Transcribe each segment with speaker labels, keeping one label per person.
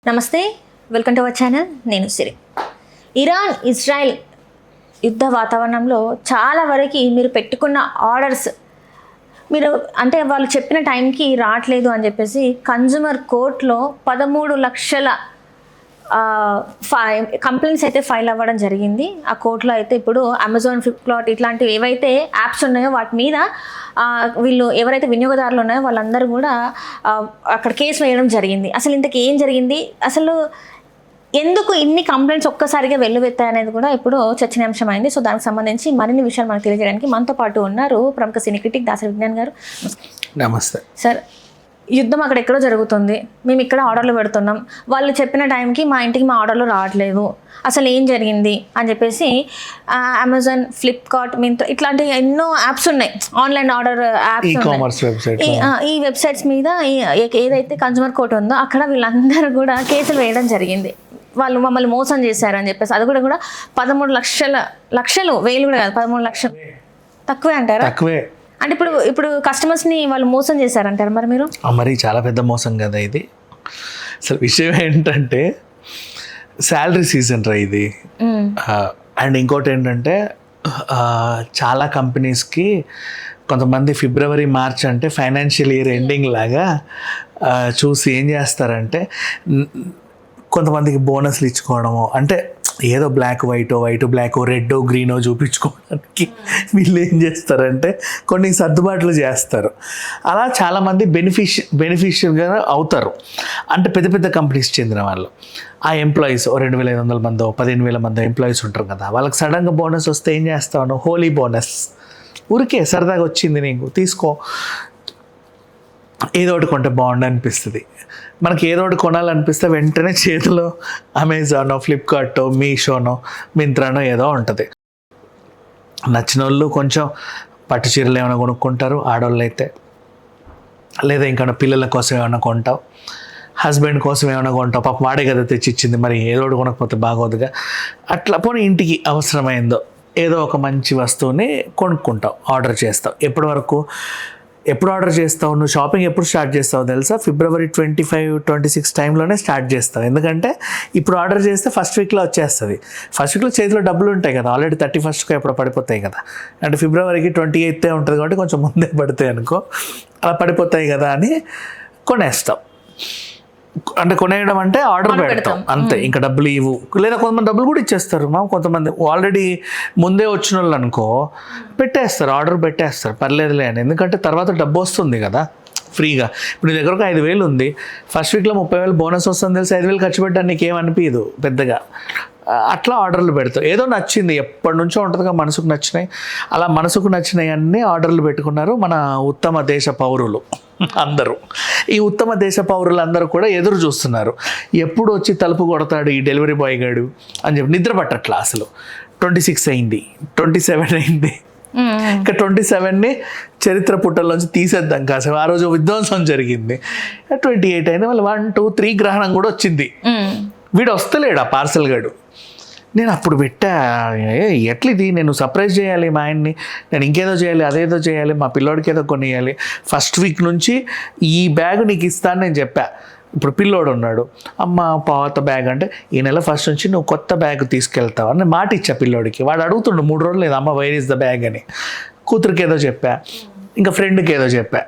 Speaker 1: నమస్తే, welcome to our channel. నేను సిరి. Iran Israel యుద్ధ వాతావరణంలో చాలా వరకు మీరు పెట్టుకున్న ఆర్డర్స్ మీరు అంటే వాళ్ళు చెప్పిన టైంకి రావట్లేదు అని చెప్పేసి కన్జ్యూమర్ కోర్టులో 13 లక్షల కంప్లైంట్స్ అయితే ఫైల్ అవ్వడం జరిగింది. ఆ కోర్టులో అయితే ఇప్పుడు అమెజాన్, ఫ్లిప్కార్ట్ ఇట్లాంటివి ఏవైతే యాప్స్ ఉన్నాయో వాటి మీద వీళ్ళు ఎవరైతే వినియోగదారులు ఉన్నాయో వాళ్ళందరూ కూడా అక్కడ కేసు వేయడం జరిగింది. అసలు ఇంతకు ఏం జరిగింది, అసలు ఎందుకు ఇన్ని కంప్లైంట్స్ ఒక్కసారిగా వెల్లువెత్తాయి అనేది కూడా ఇప్పుడు చర్చనీయాంశం అయింది. సో దానికి సంబంధించి మరిన్ని విషయాలు మనకు తెలియజేయడానికి మనతో పాటు ఉన్నారు ప్రముఖ సినీ క్రిటిక్ దాసరి విజ్ఞాన్ గారు.
Speaker 2: నమస్తే
Speaker 1: సార్. యుద్ధం అక్కడ ఎక్కడో జరుగుతుంది, మేము ఇక్కడ ఆర్డర్లు పెడుతున్నాం, వాళ్ళు చెప్పిన టైంకి మా ఇంటికి మా ఆర్డర్లు రావట్లేదు, అసలు ఏం జరిగింది అని చెప్పేసి అమెజాన్, ఫ్లిప్కార్ట్, మింత్రా ఇట్లాంటి ఎన్నో యాప్స్ ఉన్నాయి, ఆన్లైన్ ఆర్డర్ యాప్స్, ఈ వెబ్సైట్స్ మీద ఏదైతే కన్జ్యూమర్ కోర్ట్ ఉందో అక్కడ వీళ్ళందరూ కూడా కేసులు వేయడం జరిగింది. వాళ్ళు మమ్మల్ని మోసం చేశారని చెప్పేసి అది కూడా 13 లక్షలు వేలు కూడా కాదు, 13 లక్షలు తక్కువే అంటారా?
Speaker 2: తక్కువే
Speaker 1: అంటే ఇప్పుడు కస్టమర్స్ని వాళ్ళు మోసం చేశారంటారు మరి మీరు?
Speaker 2: మరి చాలా పెద్ద మోసం కదా ఇది. అసలు విషయం ఏంటంటే శాలరీ సీజన్ రా ఇది. అండ్ ఇంకోటి ఏంటంటే చాలా కంపెనీస్కి కొంతమంది ఫిబ్రవరి, మార్చ్ అంటే ఫైనాన్షియల్ ఇయర్ ఎండింగ్ లాగా చూసి ఏం చేస్తారంటే కొంతమందికి బోనస్లు ఇచ్చుకోవడము, అంటే ఏదో బ్లాక్ వైట్ బ్లాక్ రెడ్ గ్రీనో చూపించుకోవడానికి వీళ్ళు ఏం చేస్తారంటే కొన్ని సర్దుబాట్లు చేస్తారు. అలా చాలామంది బెనిఫిషియల్గా అవుతారు. అంటే పెద్ద పెద్ద కంపెనీస్ చెందిన వాళ్ళు, ఆ ఎంప్లాయీస్ 2,500 మందో 15,000 మందో ఎంప్లాయీస్ ఉంటారు కదా, వాళ్ళకి సడన్గా బోనస్ వస్తే ఏం చేస్తాను, హోలీ బోనస్ ఊరికే సరదాగా వచ్చింది నీకు తీసుకో, ఏదో ఒకటి కొంటే బాగుండు అనిపిస్తుంది. మనకి ఏదో ఒకటి కొనాలనిపిస్తే వెంటనే చేతిలో అమెజానో, ఫ్లిప్కార్టో, మీషోనో, మింత్రానో ఏదో ఉంటుంది. నచ్చిన వాళ్ళు కొంచెం పట్టు చీరలు ఏమైనా కొనుక్కుంటారు ఆడవాళ్ళు అయితే, లేదా ఇంకా పిల్లల కోసం ఏమైనా కొంటావు, హస్బెండ్ కోసం ఏమైనా కొంటావు, పాప వాడే కదా తెచ్చిచ్చింది, మరి ఏదో ఒకటి కొనకపోతే బాగోదుగా. అట్లా పోనీ ఇంటికి అవసరమైందో ఏదో ఒక మంచి వస్తువుని కొనుక్కుంటావు, ఆర్డర్ చేస్తావు. ఎప్పుడు ఆర్డర్ చేస్తావు నువ్వు? షాపింగ్ ఎప్పుడు స్టార్ట్ చేస్తావు తెలుసా? ఫిబ్రవరి 25-26 టైంలోనే స్టార్ట్ చేస్తావు. ఎందుకంటే ఇప్పుడు ఆర్డర్ చేస్తే ఫస్ట్ వీక్లో వచ్చేస్తుంది. ఫస్ట్ వీక్లో చేతిలో డబ్బులు ఉంటాయి కదా, ఆల్రెడీ 31st ఎప్పుడు పడిపోతాయి కదా. అంటే ఫిబ్రవరికి 28 ఉంటుంది కాబట్టి కొంచెం ముందే పడతాయి అనుకో, అలా పడిపోతాయి కదా అని కొనేస్తాం. అంటే కొనేయడం అంటే ఆర్డర్ పెడతాం అంతే, ఇంకా డబ్బులు ఇవ్వు. లేదా కొంతమంది డబ్బులు కూడా ఇచ్చేస్తారు. కొంతమంది ఆల్రెడీ ముందే వచ్చిన వాళ్ళు అనుకో పెట్టేస్తారు, ఆర్డర్ పెట్టేస్తారు, పర్లేదులే అని. ఎందుకంటే తర్వాత డబ్బు వస్తుంది కదా ఫ్రీగా. ఇప్పుడు నీ దగ్గర ఒక 5,000 ఉంది, ఫస్ట్ వీక్లో 30,000 బోనస్ వస్తుంది తెలిసి 5,000 ఖర్చు పెట్టడానికి నీకేమనిపించదు పెద్దగా. అట్లా ఆర్డర్లు పెడతావు. ఏదో నచ్చింది, ఎప్పటి నుంచో ఉంటుందిగా మనసుకు నచ్చినాయి, అలా మనసుకు నచ్చినాయి అన్నీ ఆర్డర్లు పెట్టుకున్నారు మన ఉత్తమ దేశ పౌరులు అందరూ. ఈ ఉత్తమ దేశ పౌరులు అందరూ కూడా ఎదురు చూస్తున్నారు, ఎప్పుడు వచ్చి తలుపు కొడతాడు ఈ డెలివరీ బాయ్ గాడు అని చెప్పి. నిద్ర పట్టట్లా అసలు. 26 అయింది, 27 అయింది, ఇంకా 27ని చరిత్ర పుట్టల్లోంచి తీసేద్దాం కాసేపు. ఆ రోజు విధ్వంసం జరిగింది. 28 అయింది, మళ్ళీ 1, 2, 3 గ్రహణం కూడా వచ్చింది. వీడు వస్తలేడు ఆ పార్సల్ గాడు. నేను అప్పుడు పెట్టా, ఎట్లా ఇది, నేను సర్ప్రైజ్ చేయాలి మా ఆయన్ని, నేను ఇంకేదో చేయాలి, అదేదో చేయాలి, మా పిల్లోడికి ఏదో కొనియాలి, ఫస్ట్ వీక్ నుంచి ఈ బ్యాగ్ నీకు ఇస్తాను నేను చెప్పా. ఇప్పుడు పిల్లోడు ఉన్నాడు, అమ్మ పాత బ్యాగ్ అంటే ఈ నెల ఫస్ట్ నుంచి నువ్వు కొత్త బ్యాగ్ తీసుకెళ్తావు అని మాట ఇచ్చా పిల్లోడికి. వాడు అడుగుతుండు 3 రోజులు లేదు, అమ్మ వైర్ ఇస్ ద బ్యాగ్ అని. కూతురికి ఏదో చెప్పా, ఇంకా ఫ్రెండ్కి ఏదో చెప్పా.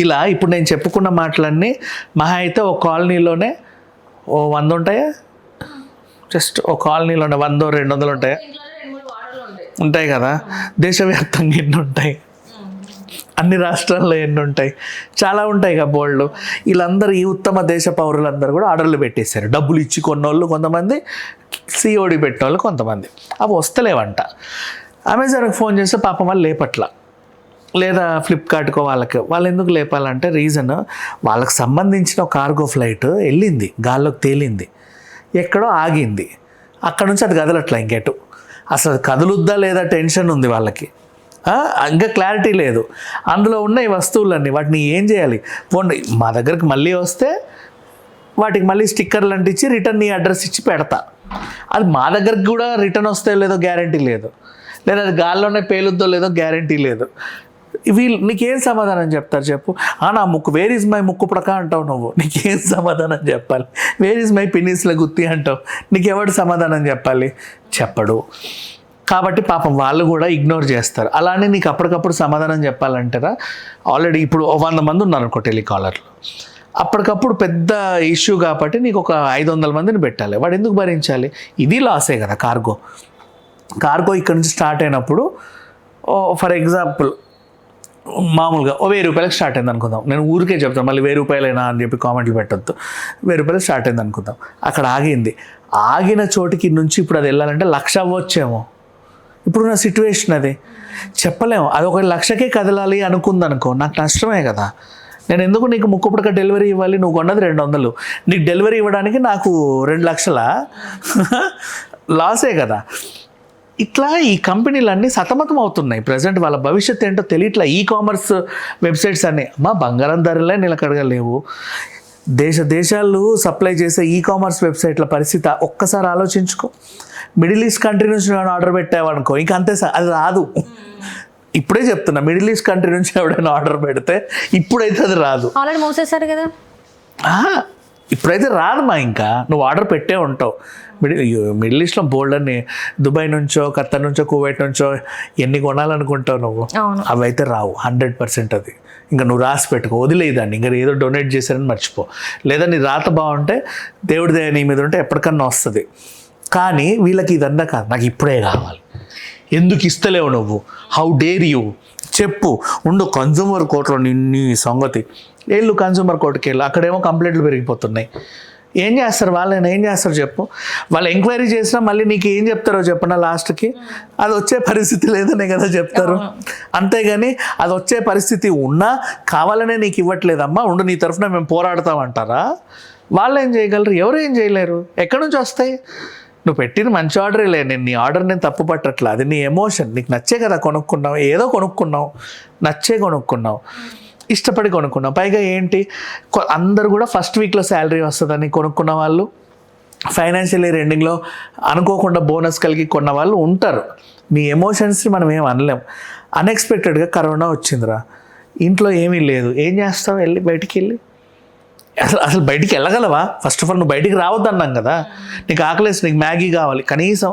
Speaker 2: ఇలా ఇప్పుడు నేను చెప్పుకున్న మాటలన్నీ మహా అయితే ఒక కాలనీలోనే 100 ఉంటాయా, జస్ట్ ఒక కాలనీలోనే 100-200 ఉంటాయా, ఉంటాయి కదా. దేశవ్యాప్తంగా ఎన్ని ఉంటాయి, అన్ని రాష్ట్రాల్లో ఎన్ని ఉంటాయి, చాలా ఉంటాయి కదా బోల్డ్. వీళ్ళందరూ ఈ ఉత్తమ దేశ పౌరులందరూ కూడా ఆర్డర్లు పెట్టేశారు. డబ్బులు ఇచ్చి కొన్నోళ్ళు కొంతమంది, సిఓడి పెట్టేవాళ్ళు కొంతమంది. అవి వస్తలేవంట. అమెజాన్కి ఫోన్ చేస్తే పాపం వాళ్ళు లేపట్ల, లేదా ఫ్లిప్కార్ట్కో వాళ్ళు ఎందుకు లేపాలంటే రీజన్, వాళ్ళకి సంబంధించిన కార్గో ఫ్లైట్ వెళ్ళింది, గాల్లోకి తేలింది, ఎక్కడో ఆగింది, అక్కడ నుంచి అది కదలట్లా ఇంకెటు. అసలు కదులుద్దా లేదా టెన్షన్ ఉంది వాళ్ళకి, ఇంకా క్లారిటీ లేదు. అందులో ఉన్న ఈ వస్తువులన్నీ వాటిని ఏం చేయాలి, పోండి మా దగ్గరికి మళ్ళీ వస్తే వాటికి మళ్ళీ స్టిక్కర్లు అంటించి రిటర్న్ నీ అడ్రస్ ఇచ్చి పెడతా. అది మా దగ్గరికి కూడా రిటర్న్ వస్తే లేదో గ్యారంటీ లేదు, లేదా అది గాల్లోనే పేలుద్దో లేదో గ్యారంటీ లేదు. వీళ్ళు నీకేం సమాధానం చెప్తారు చెప్పు? నా ముక్కు వేర్ ఈజ్ మై ముక్కు పుడక అంటావు నువ్వు, నీకేం సమాధానం చెప్పాలి? వేర్ ఈజ్ మై పిన్నిస్ల గుత్తి అంటావు, నీకెవడు సమాధానం చెప్పాలి? చెప్పడు. కాబట్టి పాపం వాళ్ళు కూడా ఇగ్నోర్ చేస్తారు. అలానే నీకు అప్పటికప్పుడు సమాధానం చెప్పాలంటారా? ఆల్రెడీ ఇప్పుడు 100 మంది ఉన్నారు అనుకో టెలికాలర్లు, అప్పటికప్పుడు పెద్ద ఇష్యూ కాబట్టి నీకు ఒక 500 మందిని పెట్టాలి. వాడు ఎందుకు భరించాలి? ఇది లాసే కదా. కార్గో ఇక్కడ నుంచి స్టార్ట్ అయినప్పుడు ఫర్ ఎగ్జాంపుల్ మామూలుగా 1000 రూపాయలకు స్టార్ట్ అయింది అనుకుందాం. నేను ఊరికే చెప్తాను, మళ్ళీ 1000 రూపాయలైనా అని చెప్పి కామెంట్లు పెట్టద్దు. 1000 రూపాయలు స్టార్ట్ అయింది అనుకుందాం, అక్కడ ఆగింది. ఆగిన చోటికి నుంచి ఇప్పుడు అది వెళ్ళాలంటే 1,00,000 అవ్వచ్చేమో. ఇప్పుడున్న సిచ్యువేషన్ అది చెప్పలేము. అది 1,00,000కే కదలాలి అనుకుందనుకో, నాకు నష్టమే కదా. నేను ఎందుకు నీకు ముక్కు పుడక డెలివరీ ఇవ్వాలి? నువ్వు కొన్నది 200, నీకు డెలివరీ ఇవ్వడానికి నాకు 2 లక్షల లాసే కదా. ఇట్లా ఈ కంపెనీలన్నీ సతమతం అవుతున్నాయి ప్రజెంట్. వాళ్ళ భవిష్యత్తు ఏంటో తెలియట్లా. కామర్స్ వెబ్సైట్స్ అన్నీ బంగారం ధరలే నిలకడగలేవు. దేశాలు సప్లై చేసే కామర్స్ వెబ్సైట్ల పరిస్థితి ఒక్కసారి ఆలోచించుకో. మిడిల్ ఈస్ట్ కంట్రీ నుంచి నేను ఆర్డర్ పెట్టావనుకో, ఇంకా అంతే, అది రాదు. ఇప్పుడే చెప్తున్నా, మిడిల్ ఈస్ట్ కంట్రీ నుంచి ఎవడైనా ఆర్డర్ పెడితే ఇప్పుడైతే అది రాదు.
Speaker 1: ఆల్రెడీ మూసేశారు కదా.
Speaker 2: ఇప్పుడైతే రాదు మా. ఇంకా నువ్వు ఆర్డర్ పెట్టే ఉంటావు. మిడిల్ ఈస్ట్లో బోల్డ్ అని దుబాయ్ నుంచో, ఖత్తర్ నుంచో, కువైట్ నుంచో ఎన్ని కొనాలనుకుంటావు నువ్వు, అవి అయితే రావు 100%. అది ఇంకా నువ్వు రాసి పెట్టుకో, వదిలేదాన్ని. ఇంకా ఏదో డొనేట్ చేశారని మర్చిపో. లేదా నీ రాత బాగుంటే, దేవుడి దయ నీ మీద ఉంటే ఎప్పటికన్నా వస్తుంది. కానీ వీళ్ళకి ఇదంతా కాదు, నాకు ఇప్పుడే కావాలి. ఎందుకు ఇస్తలేవు నువ్వు? How dare you? చెప్పు. ఉండు కన్జ్యూమర్ కోర్టులో నీ సంగతి. వెళ్ళు కన్జ్యూమర్ కోర్టుకి వెళ్ళు, అక్కడేమో కంప్లైంట్లు పెరిగిపోతున్నాయి. ఏం చేస్తారు వాళ్ళైనా? ఏం చేస్తారు చెప్పు? వాళ్ళు ఎంక్వైరీ చేసినా మళ్ళీ నీకు ఏం చెప్తారో చెప్పనా లాస్ట్కి? అది వచ్చే పరిస్థితి లేదనే కదా చెప్తారు. అంతేగాని అది వచ్చే పరిస్థితి ఉన్నా కావాలనే నీకు ఇవ్వట్లేదమ్మా, ఉండు నీ తరఫున మేము పోరాడతామంటారా? వాళ్ళు ఏం చేయగలరు? ఎవరు ఏం చేయలేరు. ఎక్కడి నుంచి వస్తాయి? నువ్వు పెట్టిన మంచి ఆర్డరే లే. నీ ఆర్డర్ నేను తప్పు పట్టట్లా, అది నీ ఎమోషన్. నీకు నచ్చే కదా కొనుక్కున్నావు, ఏదో కొనుక్కున్నావు, నచ్చే కొనుక్కున్నావు, ఇష్టపడి కొనుక్కున్నావు. పైగా ఏంటి, అందరూ కూడా ఫస్ట్ వీక్లో శాలరీ వస్తుందని కొనుక్కున్న వాళ్ళు, ఫైనాన్షియల్ ఇయర్ ఎండింగ్లో అనుకోకుండా బోనస్ కలిగి కొన్న వాళ్ళు ఉంటారు. మీ ఎమోషన్స్ని మనం ఏం అనలేం. అన్ఎక్స్పెక్టెడ్గా కరోనా వచ్చిందిరా, ఇంట్లో ఏమీ లేదు, ఏం చేస్తావు? వెళ్ళి బయటికి వెళ్ళి అసలు బయటికి వెళ్ళగలవా? ఫస్ట్ ఆఫ్ ఆల్ నువ్వు బయటికి రావద్దన్నాం కదా. నీకు ఆకలేసి, నీకు మ్యాగీ కావాలి, కనీసం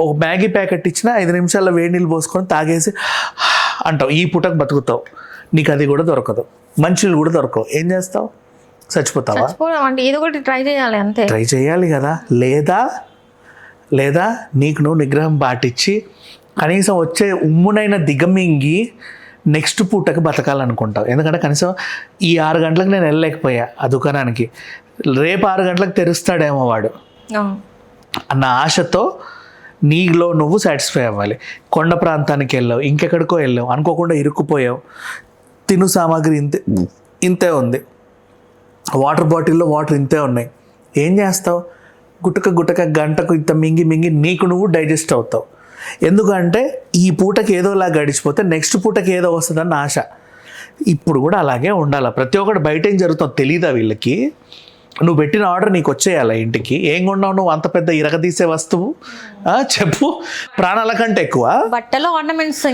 Speaker 2: ఒక మ్యాగీ ప్యాకెట్ ఇచ్చినా 5 నిమిషాల్లో వేడి నీళ్ళు పోసుకొని తాగేసి అంటావు, ఈ పూటకు బతుకుతావు. నీకు అది కూడా దొరకదు, మంచినీళ్ళు కూడా దొరకవు. ఏం చేస్తావు? చచ్చిపోతావా?
Speaker 1: అంటే ఏదో ఒకటి ట్రై చేయాలి, అంతే.
Speaker 2: ట్రై చేయాలి కదా. లేదా నీకు నువ్వు నిగ్రహం పాటించి కనీసం వచ్చే ఉమ్మునైనా దిగమింగి నెక్స్ట్ పూటకి బతకాలనుకుంటావు. ఎందుకంటే కనీసం ఈ 6 గంటలకు నేను వెళ్ళలేకపోయా ఆ దుకాణానికి, రేపు 6 గంటలకు తెరుస్తాడేమో వాడు అన్న ఆశతో నీలో నువ్వు సాటిస్ఫై అవ్వాలి. కొండ ప్రాంతానికి వెళ్ళావు, ఇంకెక్కడికో వెళ్ళావు, అనుకోకుండా ఇరుక్కుపోయావు, తిను సామాగ్రి ఇంతే ఉంది, వాటర్ బాటిల్లో వాటర్ ఇంతే ఉన్నాయి. ఏం చేస్తావు? గుట్టక గంటకు ఇంత మింగి నీకు నువ్వు డైజెస్ట్ అవుతావు. ఎందుకంటే ఈ పూటకి ఏదోలా గడిచిపోతే నెక్స్ట్ పూటకి ఏదో వస్తుందన్న ఆశ. ఇప్పుడు కూడా అలాగే ఉండాలి. ప్రతి ఒక్కటి బయట ఏం జరుగుతుందో తెలీదా వీళ్ళకి? నువ్వు పెట్టిన ఆర్డర్ నీకు వచ్చేయాలి ఇంటికి. ఏం కొన్నావు నువ్వు అంత పెద్ద ఇరగదీసే వస్తువు? చెప్పు. ప్రాణాల కంటే ఎక్కువ
Speaker 1: బట్టలో ఆర్నమెంట్స్,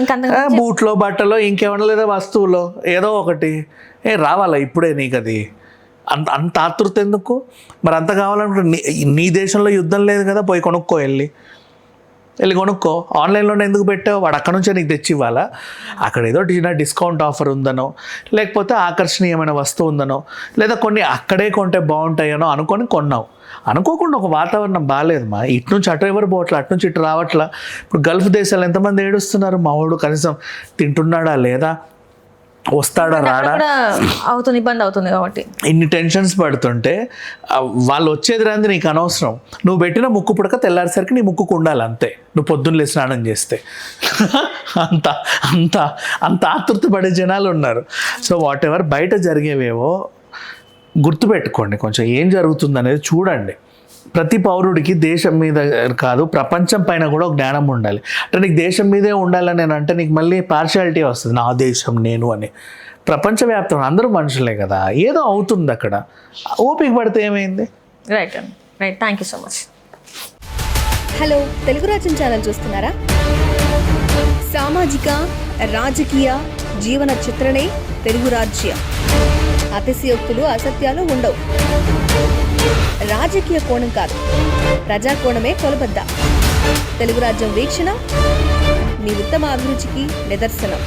Speaker 2: బూట్లో, బట్టలో, ఇంకేమన్నా లేదా వస్తువులో ఏదో ఒకటి రావాలా ఇప్పుడే నీకు? అది అంత ఆతృత ఎందుకు? మరి అంత కావాలనుకుంటే నీ దేశంలో యుద్ధం లేదు కదా, పోయి కొనుక్కో, వెళ్ళి కొనుక్కో. ఆన్లైన్లోనే ఎందుకు పెట్టావు? వాడు అక్కడ నుంచే నీకు తెచ్చి ఇవ్వాలా? అక్కడ ఏదో డిస్కౌంట్ ఆఫర్ ఉందనో, లేకపోతే ఆకర్షణీయమైన వస్తువు ఉందనో, లేదా కొన్ని అక్కడే కొంటే బాగుంటాయనో అనుకొని కొన్నావు. అనుకోకుండా ఒక వాతావరణం బాగాలేదు మా, ఇటు నుంచి అటు ఎవరు పోవట్లా, అటు నుంచి ఇటు రావట్లా. ఇప్పుడు గల్ఫ్ దేశాలు ఎంతమంది ఏడుస్తున్నారు, మా వాడు కనీసం తింటున్నాడా లేదా, వస్తాడా రాడా,
Speaker 1: అవుతుంది, ఇబ్బంది అవుతుంది. కాబట్టి
Speaker 2: ఇన్ని టెన్షన్స్ పడుతుంటే వాళ్ళు వచ్చేది రాంది నీకు అనవసరం. నువ్వు పెట్టిన ముక్కు పుడక తెల్లారిసరికి నీ ముక్కుకు ఉండాలి అంతే. నువ్వు పొద్దున్న లేచి స్నానం చేస్తే అంత ఆతృత పడే జనాలు ఉన్నారు. సో వాట్ ఎవర్ బయట జరిగేవేవో గుర్తుపెట్టుకోండి, కొంచెం ఏం జరుగుతుంది అనేది చూడండి. ప్రతి పౌరుడికి దేశం మీద కాదు, ప్రపంచం పైన కూడా ఒక జ్ఞానం ఉండాలి. అంటే నీకు దేశం మీదే ఉండాలని అంటే నీకు మళ్ళీ పార్షియాలిటీ వస్తుంది, నా దేశం నేను అని. ప్రపంచవ్యాప్తంగా అందరూ మనుషులే కదా, ఏదో అవుతుంది అక్కడ. ఓపిక పడితే ఏమైంది?
Speaker 1: Right thank you so much.
Speaker 3: Hello, Telugu రాజ్యం ఛానల్ చూస్తున్నారా? సామాజిక, రాజకీయ, జీవన చిత్రణే తెలుగు రాజ్యం. అతిశయోక్తులు, అసత్యాలు ఉండవు. రాజకీయ కోణం కాదు, ప్రజా కోణమే కొలబద్ద. తెలుగు రాజ్యం వీక్షణ మీ ఉత్తమ అభిరుచికి నిదర్శనం.